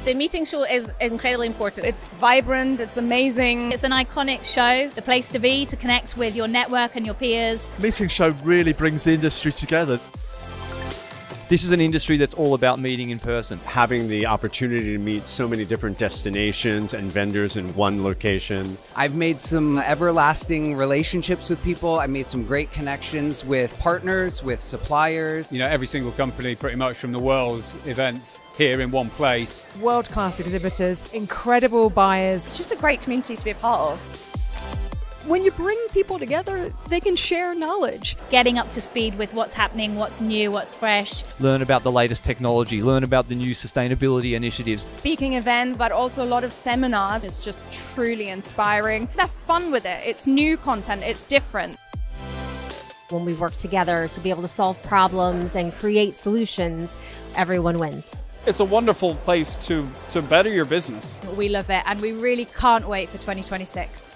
The meeting show is incredibly important. It's vibrant, it's amazing. It's an iconic show, the place to be to connect with your network and your peers. Meeting show really brings the industry together. This is an industry that's all about meeting in person. Having the opportunity to meet so many different destinations and vendors in one location. I've made some everlasting relationships with people. I made some great connections with partners, with suppliers. You know, every single company pretty much from the world's events here in one place. World-class exhibitors, incredible buyers. It's just a great community to be a part of. When you bring people together, they can share knowledge. Getting up to speed with what's happening, what's new, what's fresh. Learn about the latest technology, learn about the new sustainability initiatives. Speaking events, but also a lot of seminars. It's just truly inspiring. Have fun with it. It's new content. It's different. When we work together to be able to solve problems and create solutions, everyone wins. It's a wonderful place to better your business. We love it, and we really can't wait for 2026.